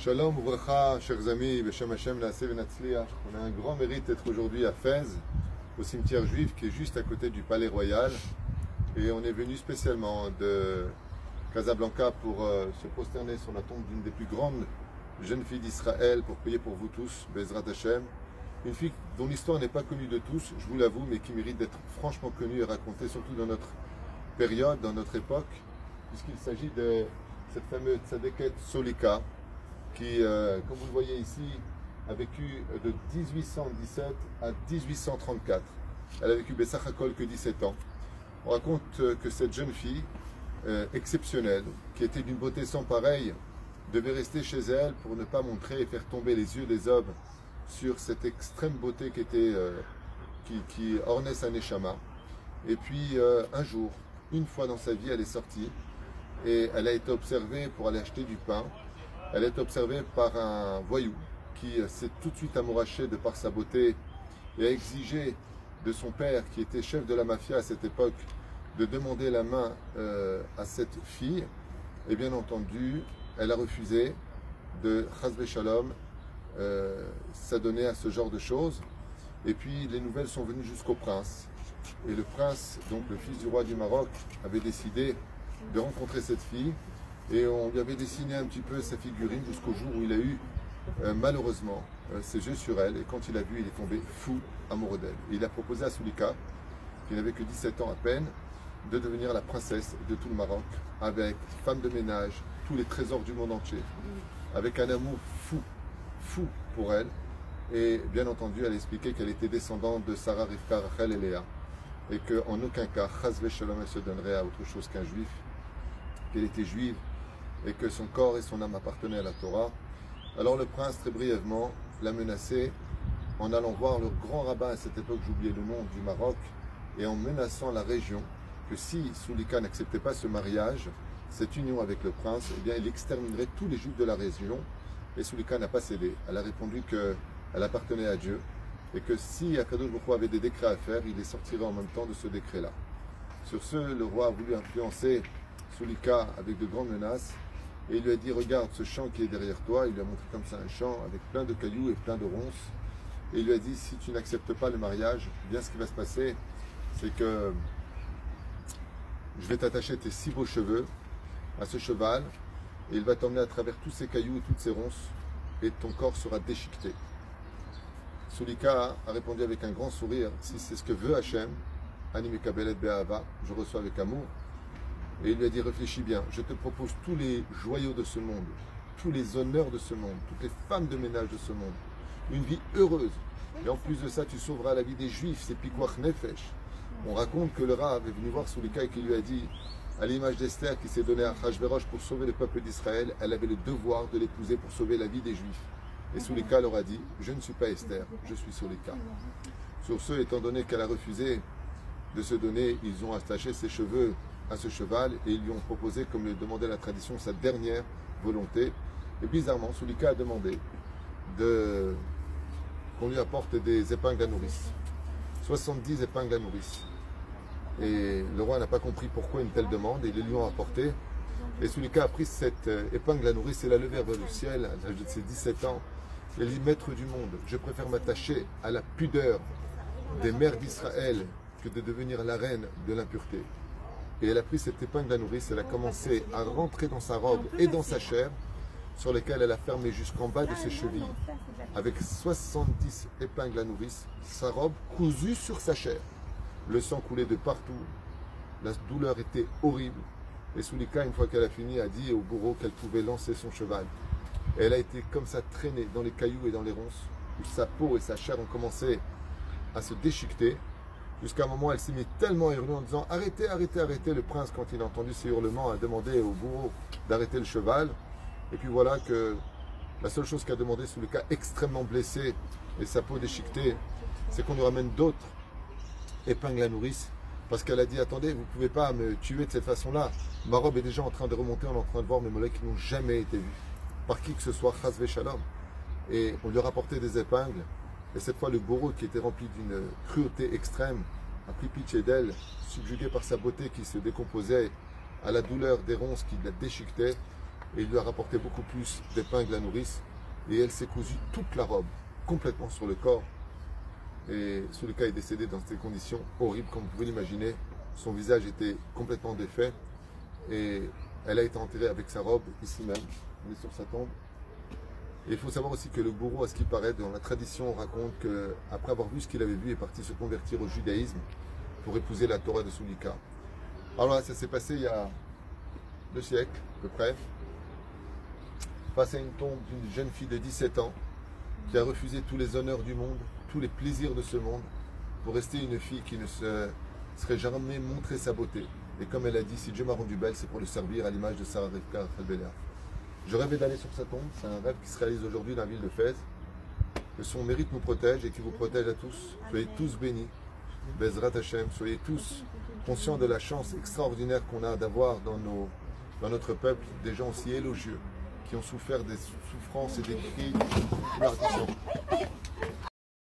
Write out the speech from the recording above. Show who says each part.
Speaker 1: Shalom, Ouvracha, chers amis, Beshem Hashem, Naaseh Venatzliach. On a un grand mérite d'être aujourd'hui à Fès, au cimetière juif qui est juste à côté du Palais Royal. Et on est venu spécialement de Casablanca pour se prosterner sur la tombe d'une des plus grandes jeunes filles d'Israël pour prier pour vous tous, Bezrat Hashem. Une fille dont l'histoire n'est pas connue de tous, je vous l'avoue, mais qui mérite d'être franchement connue et racontée, surtout dans notre période, dans notre époque, puisqu'il s'agit de cette fameuse tzadéket Solika, qui, comme vous le voyez ici, a vécu de 1817 à 1834. Elle a vécu Bessachakol que 17 ans. On raconte que cette jeune fille exceptionnelle, qui était d'une beauté sans pareille, devait rester chez elle pour ne pas montrer et faire tomber les yeux des hommes sur cette extrême beauté qui ornait sa neshama. Et puis un jour, une fois dans sa vie, elle est sortie et elle a été observée pour aller acheter du pain. Elle est observée par un voyou qui s'est tout de suite amouraché de par sa beauté et a exigé de son père, qui était chef de la mafia à cette époque, de demander la main à cette fille. Et bien entendu, elle a refusé de Chazve Shalom s'adonner à ce genre de choses. Et puis les nouvelles sont venues jusqu'au prince. Et le prince, donc le fils du roi du Maroc, avait décidé de rencontrer cette fille. Et on lui avait dessiné un petit peu sa figurine jusqu'au jour où il a eu malheureusement ses yeux sur elle. Et quand il a vu, il est tombé fou amoureux d'elle. Et il a proposé à Soulika, qui n'avait que 17 ans à peine, de devenir la princesse de tout le Maroc, avec femme de ménage, tous les trésors du monde entier, avec un amour fou pour elle. Et bien entendu, elle a expliqué qu'elle était descendante de Sarah, Rivka, Rachel et Léa, et qu'en aucun cas, Chazve Shalom, elle se donnerait à autre chose qu'un juif, qu'elle était juive, et que son corps et son âme appartenaient à la Torah. Alors le prince, très brièvement, l'a menacé en allant voir le grand rabbin à cette époque, j'oubliais le nom, du Maroc, et en menaçant la région que si Soulika n'acceptait pas ce mariage, cette union avec le prince, eh bien il exterminerait tous les juifs de la région. Et Soulika n'a pas cédé. Elle a répondu qu'elle appartenait à Dieu et que si Akadosh Baruch Hu avait des décrets à faire, il les sortirait en même temps de ce décret-là. Sur ce, le roi a voulu influencer Soulika avec de grandes menaces. Et il lui a dit, regarde ce champ qui est derrière toi. Il lui a montré comme ça un champ avec plein de cailloux et plein de ronces. Et il lui a dit, si tu n'acceptes pas le mariage, eh bien ce qui va se passer, c'est que je vais t'attacher tes 6 beaux cheveux à ce cheval. Et il va t'emmener à travers tous ces cailloux et toutes ces ronces. Et ton corps sera déchiqueté. Soulika a répondu avec un grand sourire, si c'est ce que veut Hachem, Ani Mekabelet Be'ahava, je reçois avec amour. Et il lui a dit, réfléchis bien, je te propose tous les joyaux de ce monde, tous les honneurs de ce monde, toutes les femmes de ménage de ce monde, une vie heureuse. Et en plus de ça, tu sauveras la vie des Juifs, c'est Pikuach Nefesh. On raconte que le Rav est venu voir Soulika et qui lui a dit, à l'image d'Esther qui s'est donnée à Achashverosh pour sauver le peuple d'Israël, elle avait le devoir de l'épouser pour sauver la vie des Juifs. Et Soulika leur a dit, je ne suis pas Esther, je suis Soulika. Sur ce, étant donné qu'elle a refusé de se donner, ils ont attaché ses cheveux à ce cheval et ils lui ont proposé, comme le demandait la tradition, sa dernière volonté. Et bizarrement, Soulika a demandé qu'on lui apporte des épingles à nourrice. 70 épingles à nourrice. Et le roi n'a pas compris pourquoi une telle demande et ils lui ont apporté. Et Soulika a pris cette épingle à nourrice et l'a levée vers le ciel à l'âge de ses 17 ans. Et elle dit, maître du monde, je préfère m'attacher à la pudeur des mères d'Israël que de devenir la reine de l'impureté. Et elle a pris cette épingle à nourrice, elle a commencé à rentrer dans sa robe et dans sa chair, sur lesquelles elle a fermé jusqu'en bas de ses chevilles, avec 70 épingles à nourrice, sa robe cousue sur sa chair. Le sang coulait de partout, la douleur était horrible. Et Soulika, une fois qu'elle a fini, a dit au bourreau qu'elle pouvait lancer son cheval. Et elle a été comme ça traînée dans les cailloux et dans les ronces, où sa peau et sa chair ont commencé à se déchiqueter. Jusqu'à un moment, elle s'est mise tellement à hurler en disant « Arrêtez, arrêtez, arrêtez !» Le prince, quand il a entendu ces hurlements, a demandé au bourreau d'arrêter le cheval. Et puis voilà que la seule chose qu'a demandé Soulika, extrêmement blessé et sa peau déchiquetée, c'est qu'on nous ramène d'autres épingles à nourrice. Parce qu'elle a dit « Attendez, vous ne pouvez pas me tuer de cette façon-là. Ma robe est déjà en train de remonter, on est en train de voir mes mollets qui n'ont jamais été vus. Par qui que ce soit, Chazve Shalom. » Et on lui a rapporté des épingles. Et cette fois, le bourreau, qui était rempli d'une cruauté extrême, a pris pitié d'elle, subjugué par sa beauté qui se décomposait, à la douleur des ronces qui la déchiquetaient. et il lui a rapporté beaucoup plus d'épingles à nourrice. Et elle s'est cousue toute la robe, complètement sur le corps. Et Sulika est décédé dans ces conditions horribles, comme vous pouvez l'imaginer. Son visage était complètement défait. Et elle a été enterrée avec sa robe, ici même. On est sur sa tombe. Et il faut savoir aussi que le bourreau, à ce qui paraît, dans la tradition, on raconte qu'après avoir vu ce qu'il avait vu, il est parti se convertir au judaïsme pour épouser la Torah de Sulika. Alors là, ça s'est passé il y a 2 siècles, à peu près, face à une tombe d'une jeune fille de 17 ans qui a refusé tous les honneurs du monde, tous les plaisirs de ce monde, pour rester une fille qui ne serait jamais montré sa beauté. Et comme elle a dit, si Dieu m'a rendu belle, c'est pour le servir à l'image de Sarah Rivka Khalbelia. Je rêvais d'aller sur sa tombe, c'est un rêve qui se réalise aujourd'hui dans la ville de Fès. Que son mérite nous protège et qui vous protège à tous. Soyez tous bénis. Bezrat Hashem, soyez tous conscients de la chance extraordinaire qu'on a d'avoir dans notre peuple des gens aussi élogieux, qui ont souffert des souffrances et des cris.